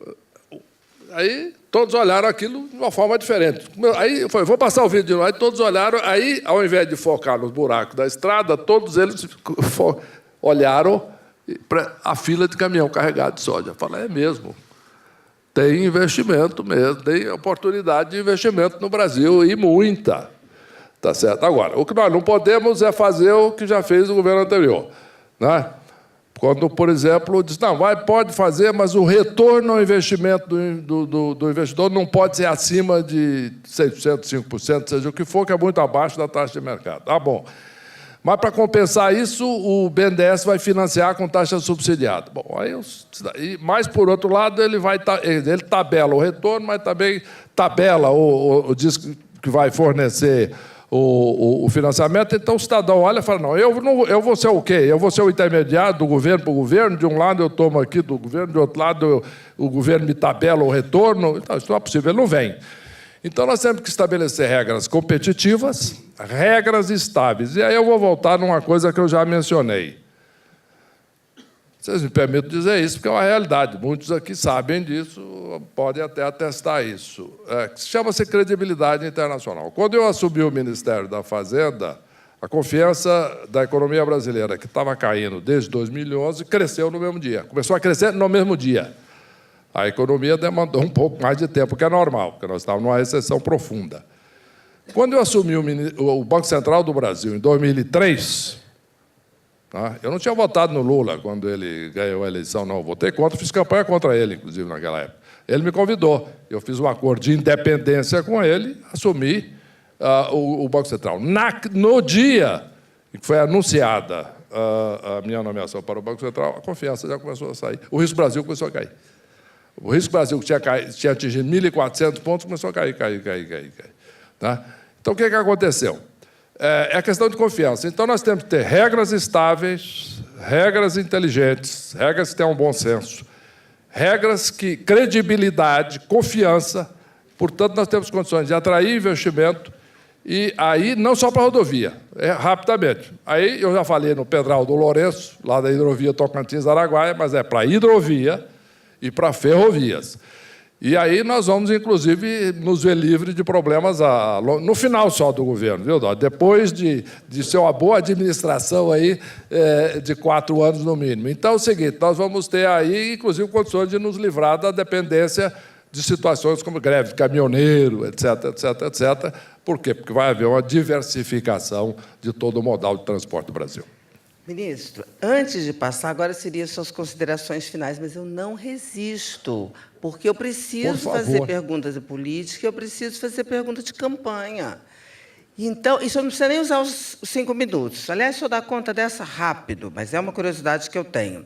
[SPEAKER 2] aí todos olharam aquilo de uma forma diferente. Aí foi, vou passar o vídeo de novo, aí todos olharam, aí, ao invés de focar nos buracos da estrada, todos eles olharam para a fila de caminhão carregado de soja. Falaram, é mesmo. Tem investimento mesmo, tem oportunidade de investimento no Brasil, e muita. Tá certo? Agora, o que nós não podemos é fazer o que já fez o governo anterior. Né? Quando, por exemplo, diz, não, pode fazer, mas o retorno ao investimento do investidor não pode ser acima de 6%, 5%, seja o que for, que é muito abaixo da taxa de mercado. Tá bom. Mas, para compensar isso, o BNDES vai financiar com taxa subsidiada. Bom, mas, por outro lado, ele tabela o retorno, mas também tabela diz que vai fornecer o financiamento. Então, o cidadão olha e fala, não, eu vou ser o quê? Eu vou ser o intermediário do governo para o governo, de um lado eu tomo aqui do governo, de outro lado o governo me tabela o retorno. Então, isso não é possível, ele não vem. Então, nós temos que estabelecer regras competitivas, regras estáveis. E aí eu vou voltar numa coisa que eu já mencionei. Vocês me permitem dizer isso, porque é uma realidade. Muitos aqui sabem disso, podem até atestar isso. Chama-se credibilidade internacional. Quando eu assumi o Ministério da Fazenda, a confiança da economia brasileira, que estava caindo desde 2011, cresceu no mesmo dia. Começou a crescer no mesmo dia. A economia demandou um pouco mais de tempo, que é normal, porque nós estávamos numa recessão profunda. Quando eu assumi o Banco Central do Brasil, em 2003, tá? Eu não tinha votado no Lula quando ele ganhou a eleição, não. Eu votei contra, fiz campanha contra ele, inclusive, naquela época. Ele me convidou. Eu fiz um acordo de independência com ele, assumi o Banco Central. No dia em que foi anunciada a minha nomeação para o Banco Central, a confiança já começou a sair. O risco Brasil começou a cair. O risco Brasil, que tinha atingido 1.400 pontos, começou a cair. Tá? Então, o que aconteceu? É a questão de confiança. Então, nós temos que ter regras estáveis, regras inteligentes, regras que tenham um bom senso, regras que credibilidade, confiança. Portanto, nós temos condições de atrair investimento, e aí, não só para a rodovia, rapidamente. Aí, eu já falei no Pedral do Lourenço, lá da hidrovia Tocantins-Araguaia, mas é para hidrovia e para ferrovias. E aí nós vamos, inclusive, nos ver livres de problemas no final só do governo, viu, Dó? Depois de ser uma boa administração aí, de 4 anos no mínimo. Então, é o seguinte, nós vamos ter aí, inclusive, condições de nos livrar da dependência de situações como greve de caminhoneiro, etc. Por quê? Porque vai haver uma diversificação de todo o modal de transporte do Brasil.
[SPEAKER 1] Ministro, antes de passar, agora seriam suas considerações finais, mas eu não resisto, porque eu preciso fazer perguntas de política, eu preciso fazer perguntas de campanha. Então, isso eu não precisa nem usar os 5 minutos. Aliás, se eu dar conta dessa rápido, mas é uma curiosidade que eu tenho.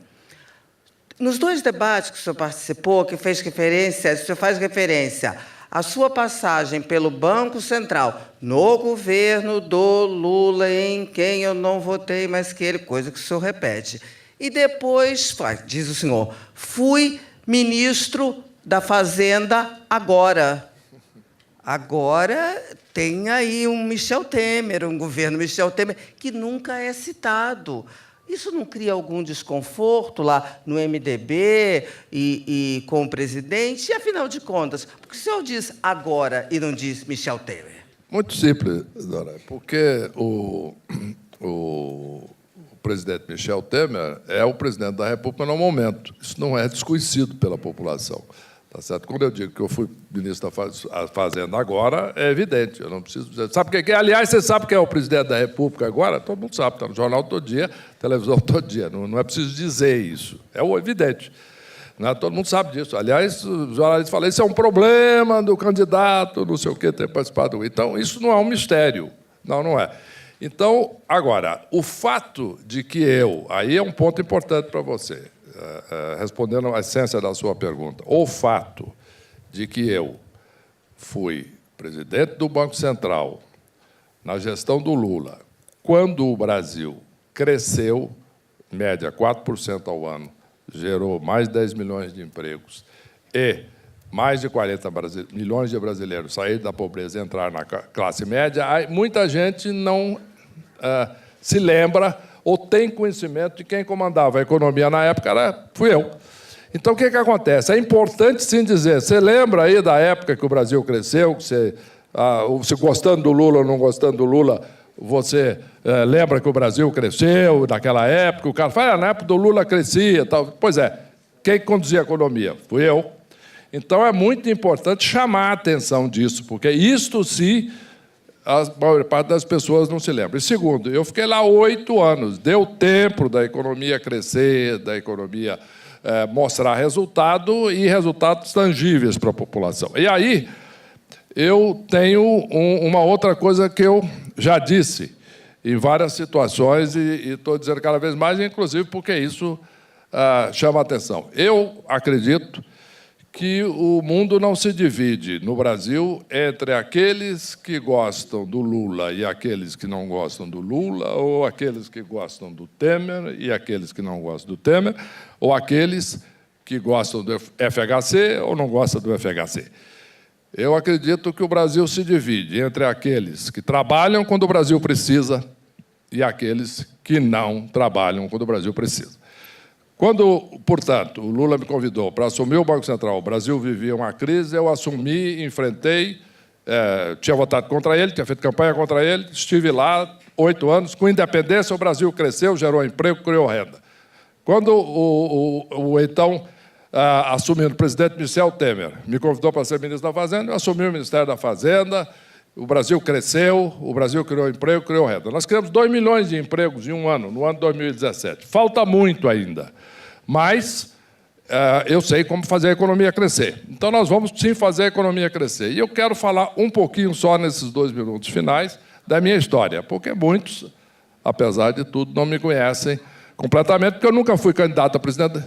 [SPEAKER 1] Nos 2 debates que o senhor participou, que fez referência, o senhor faz referência à sua passagem pelo Banco Central no governo do Lula, em quem eu não votei, mas que ele, coisa que o senhor repete. E depois, diz o senhor, fui ministro da Fazenda agora. Agora tem aí um Michel Temer, um governo Michel Temer, que nunca é citado. Isso não cria algum desconforto lá no MDB e com o presidente? E, afinal de contas, por que o senhor diz agora e não diz Michel Temer?
[SPEAKER 2] Muito simples, Dora, porque o presidente Michel Temer é o presidente da República no momento. Isso não é desconhecido pela população. Tá certo? Quando eu digo que eu fui ministro da Fazenda agora, é evidente, eu não preciso dizer. Sabe quem é? Aliás, você sabe quem é o presidente da República agora? Todo mundo sabe, está no jornal todo dia, televisão todo dia. Não é preciso dizer isso. É o evidente. Não é? Todo mundo sabe disso. Aliás, os jornalistas falam, isso é um problema do candidato, não sei o quê, ter participado. Então, isso não é um mistério. Não é. Então, agora, o fato de que aí é um ponto importante para você, respondendo à essência da sua pergunta, o fato de que eu fui presidente do Banco Central na gestão do Lula, quando o Brasil cresceu, média 4% ao ano, gerou mais de 10 milhões de empregos e mais de 40 milhões de brasileiros saíram da pobreza e entraram na classe média, muita gente não se lembra ou tem conhecimento de quem comandava a economia na época, fui eu. Então, o que acontece? É importante, sim, dizer, você lembra aí da época que o Brasil cresceu, que você, se gostando do Lula ou não gostando do Lula, você lembra que o Brasil cresceu naquela época? O cara fala, na época do Lula crescia. Tal. Pois é, quem conduzia a economia? Fui eu. Então, é muito importante chamar a atenção disso, porque isto, sim, a maior parte das pessoas não se lembra. E segundo, eu fiquei lá 8 anos, deu tempo da economia crescer, da economia mostrar resultado e resultados tangíveis para a população. E aí, eu tenho uma outra coisa que eu já disse em várias situações e estou dizendo cada vez mais, inclusive porque isso chama a atenção. Eu acredito que o mundo não se divide no Brasil entre aqueles que gostam do Lula e aqueles que não gostam do Lula, ou aqueles que gostam do Temer e aqueles que não gostam do Temer, ou aqueles que gostam do FHC ou não gostam do FHC. Eu acredito que o Brasil se divide entre aqueles que trabalham quando o Brasil precisa e aqueles que não trabalham quando o Brasil precisa. Quando, portanto, o Lula me convidou para assumir o Banco Central, o Brasil vivia uma crise, eu assumi, enfrentei, tinha votado contra ele, tinha feito campanha contra ele, estive lá 8 anos, com independência, o Brasil cresceu, gerou emprego, criou renda. Quando o então assumindo, o presidente Michel Temer me convidou para ser ministro da Fazenda, eu assumi o Ministério da Fazenda, o Brasil cresceu, o Brasil criou emprego, criou renda. Nós criamos 2 milhões de empregos em um ano, no ano de 2017. Falta muito ainda, mas eu sei como fazer a economia crescer. Então, nós vamos, sim, fazer a economia crescer. E eu quero falar um pouquinho só nesses 2 minutos finais da minha história, porque muitos, apesar de tudo, não me conhecem completamente, porque eu nunca fui candidato a presidente.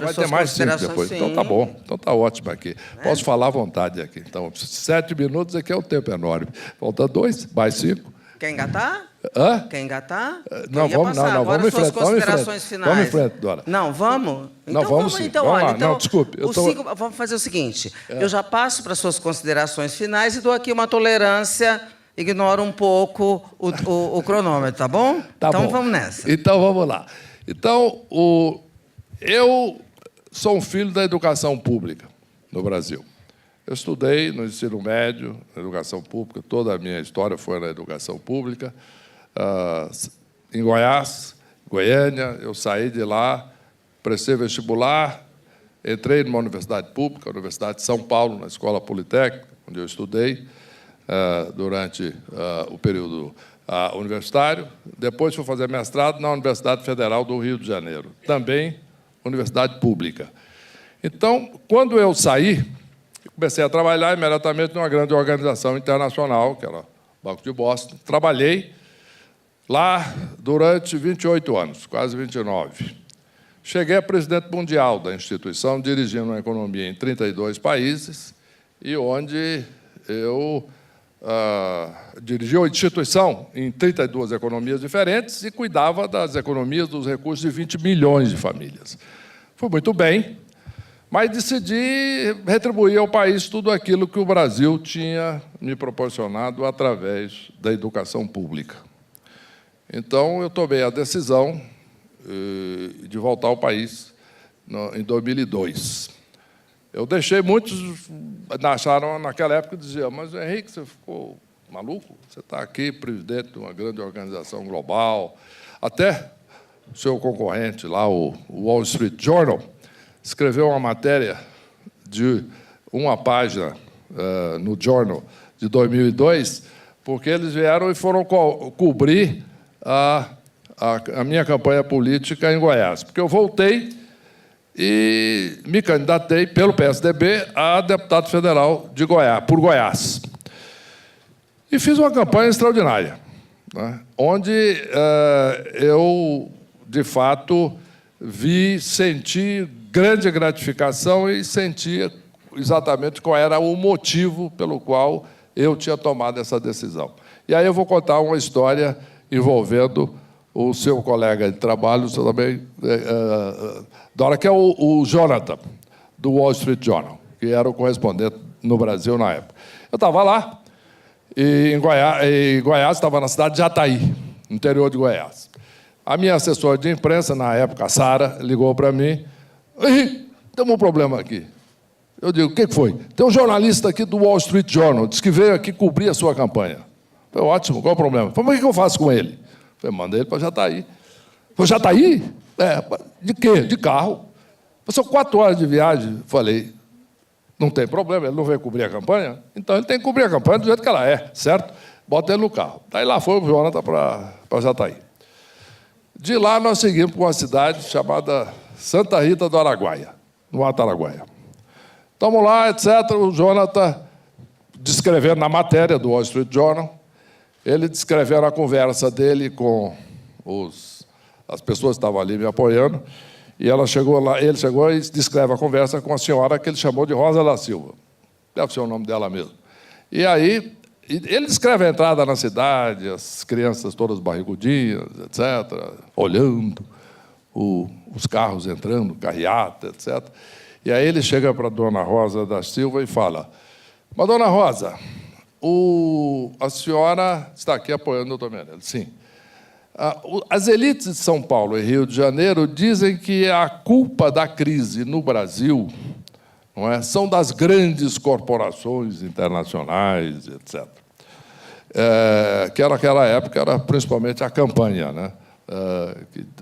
[SPEAKER 2] Vai ter mais 5 depois. Então tá bom, então tá ótimo aqui. Posso falar à vontade aqui. Então, 7 minutos aqui é um tempo enorme. Falta 2, mais 5.
[SPEAKER 1] Quer engatar?
[SPEAKER 2] Hã?
[SPEAKER 1] Quer engatar?
[SPEAKER 2] Não, vamos em frente.
[SPEAKER 1] Considerações finais.
[SPEAKER 2] Vamos em frente, Dora.
[SPEAKER 1] Não, vamos?
[SPEAKER 2] Não, vamos sim.
[SPEAKER 1] Então,
[SPEAKER 2] Vamos
[SPEAKER 1] olha,
[SPEAKER 2] lá.
[SPEAKER 1] então,
[SPEAKER 2] Não, desculpe.
[SPEAKER 1] Vamos fazer o seguinte. Eu já passo para as suas considerações finais e dou aqui uma tolerância, ignoro um pouco o cronômetro, tá bom?
[SPEAKER 2] Tá
[SPEAKER 1] então
[SPEAKER 2] bom.
[SPEAKER 1] Vamos nessa.
[SPEAKER 2] Então vamos lá. Então, eu sou um filho da educação pública no Brasil. Eu estudei no ensino médio, na educação pública, toda a minha história foi na educação pública. Em Goiás, Goiânia, eu saí de lá, prestei vestibular, entrei numa universidade pública, a Universidade de São Paulo, na Escola Politécnica, onde eu estudei durante o período universitário. Depois fui fazer mestrado na Universidade Federal do Rio de Janeiro, também universidade pública. Então, quando eu saí, comecei a trabalhar imediatamente numa grande organização internacional, que era o Banco de Boston. Trabalhei lá durante 28 anos, quase 29. Cheguei a presidente mundial da instituição, dirigindo uma economia em 32 países, e onde eu dirigi a instituição em 32 economias diferentes e cuidava das economias dos recursos de 20 milhões de famílias. Fui muito bem, mas decidi retribuir ao país tudo aquilo que o Brasil tinha me proporcionado através da educação pública. Então, eu tomei a decisão de voltar ao país em 2002. Eu deixei muitos, acharam naquela época, diziam, mas, Henrique, você ficou maluco? Você está aqui, presidente de uma grande organização global. Até o seu concorrente lá, o Wall Street Journal, escreveu uma matéria de uma página no Journal de 2002, porque eles vieram e foram cobrir a minha campanha política em Goiás. Porque eu voltei e me candidatei pelo PSDB a deputado federal de Goiás, por Goiás. E fiz uma campanha extraordinária, né, onde eu, de fato, senti grande gratificação e sentia exatamente qual era o motivo pelo qual eu tinha tomado essa decisão. E aí eu vou contar uma história envolvendo o seu colega de trabalho, também, Dora, que é o Jonathan, do Wall Street Journal, que era o correspondente no Brasil na época. Eu estava lá, e em Goiás, estava na cidade de Jataí, no interior de Goiás. A minha assessora de imprensa, na época, a Sara, ligou para mim. Henrique, temos um problema aqui. Eu digo, o que foi? Tem um jornalista aqui do Wall Street Journal, disse que veio aqui cobrir a sua campanha. Foi ótimo, qual é o problema? Falei, mas o que eu faço com ele? Falei, mandei ele para Jataí. Falei, Jataí? De quê? De carro. São 4 horas de viagem. Falei, não tem problema, ele não veio cobrir a campanha, então ele tem que cobrir a campanha do jeito que ela é, certo? Bota ele no carro. Daí lá foi o Jonathan para Jataí. De lá nós seguimos para uma cidade chamada Santa Rita do Araguaia, no Alto Araguaia. Estamos lá, etc. O Jonathan, descrevendo na matéria do Wall Street Journal, ele descrevendo a conversa dele com as pessoas que estavam ali me apoiando, e ele chegou e descreve a conversa com a senhora que ele chamou de Rosa da Silva. Deve ser o nome dela mesmo. E aí, ele descreve a entrada na cidade, as crianças todas barrigudinhas, etc., olhando, os carros entrando, carreata, etc. E aí ele chega para a dona Rosa da Silva e fala, mas, dona Rosa, a senhora está aqui apoiando o doutor Meirelles. Sim. As elites de São Paulo e Rio de Janeiro dizem que a culpa da crise no Brasil, não é, são das grandes corporações internacionais, etc. Que naquela época era principalmente a campanha, né,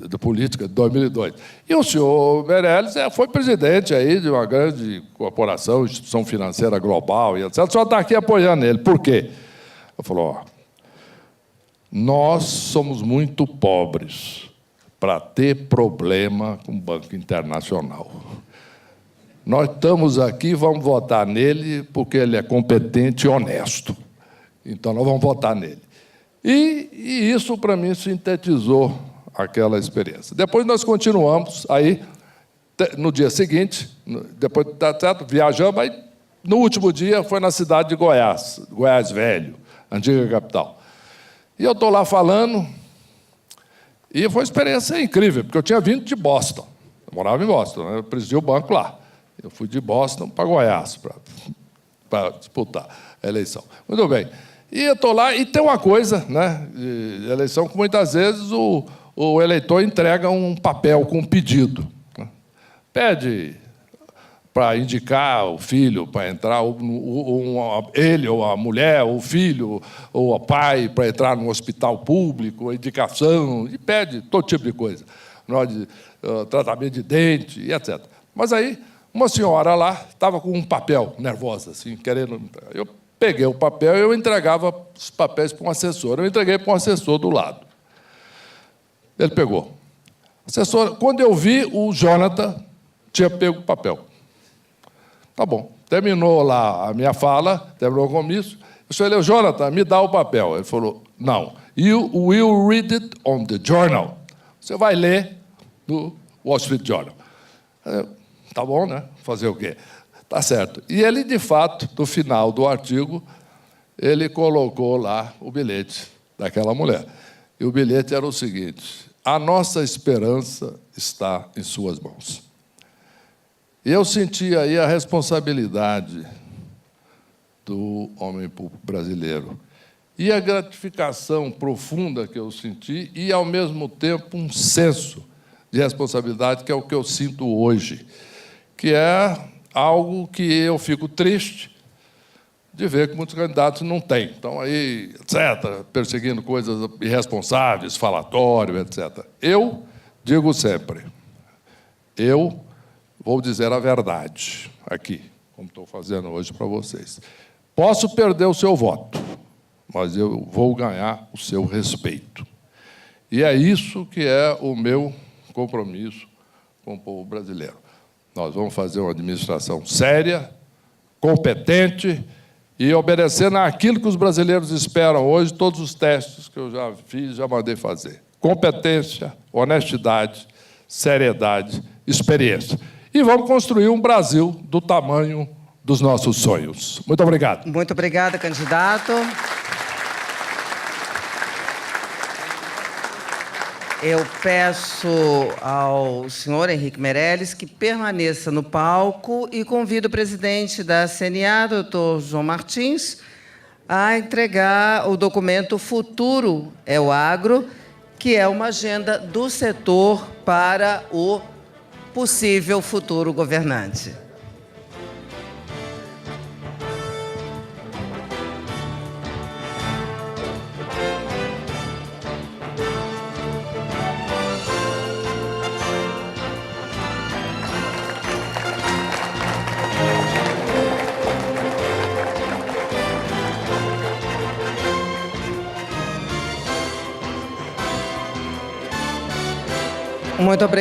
[SPEAKER 2] de política de 2002. E o senhor Meirelles foi presidente aí de uma grande corporação, instituição financeira global, e etc. O senhor está aqui apoiando ele. Por quê? Eu falou, nós somos muito pobres para ter problema com o Banco Internacional. Nós estamos aqui, vamos votar nele porque ele é competente e honesto. Então, nós vamos votar nele. E isso, para mim, sintetizou aquela experiência. Depois nós continuamos, aí, no dia seguinte, depois, certo, viajamos, aí, no último dia, foi na cidade de Goiás, Goiás Velho, antiga capital. E eu estou lá falando, e foi uma experiência incrível, porque eu tinha vindo de Boston. Eu morava em Boston, né? Eu presidi o banco lá. Eu fui de Boston para Goiás para disputar a eleição. Muito bem. E eu estou lá, e tem uma coisa, né, de eleição, que muitas vezes o eleitor entrega um papel com um pedido. Né? Pede para indicar o filho para entrar, ele ou a mulher, ou o filho, ou o pai, para entrar no hospital público, indicação, e pede todo tipo de coisa. Tratamento de dente, e etc. Mas aí, uma senhora lá estava com um papel, nervosa, assim, querendo... Eu peguei o papel e eu entregava os papéis para um assessor. Eu entreguei para um assessor do lado. Ele pegou. Assessor, quando eu vi, o Jonathan tinha pego o papel. Tá bom. Terminou lá a minha fala, terminou o comício. Eu falei, Jonathan, me dá o papel. Ele falou, não. You will read it on the journal. Você vai ler no Wall Street Journal. Tá bom, né? Fazer o quê? Tá certo. E ele, de fato, no final do artigo, ele colocou lá o bilhete daquela mulher. E o bilhete era o seguinte: a nossa esperança está em suas mãos. E eu senti aí a responsabilidade do homem público brasileiro. E a gratificação profunda que eu senti, e, ao mesmo tempo, um senso de responsabilidade, que é o que eu sinto hoje, que é algo que eu fico triste de ver que muitos candidatos não têm. Estão aí, etc., perseguindo coisas irresponsáveis, falatório, etc. Eu digo sempre, eu vou dizer a verdade aqui, como estou fazendo hoje para vocês. Posso perder o seu voto, mas eu vou ganhar o seu respeito. E é isso que é o meu compromisso com o povo brasileiro. Nós vamos fazer uma administração séria, competente e obedecendo àquilo que os brasileiros esperam hoje, todos os testes que eu já fiz, já mandei fazer. Competência, honestidade, seriedade, experiência. E vamos construir um Brasil do tamanho dos nossos sonhos. Muito obrigado.
[SPEAKER 1] Muito obrigada, candidato. Eu peço ao senhor Henrique Meirelles que permaneça no palco e convido o presidente da CNA, doutor João Martins, a entregar o documento Futuro é o Agro, que é uma agenda do setor para o possível futuro governante. Muito obrigada.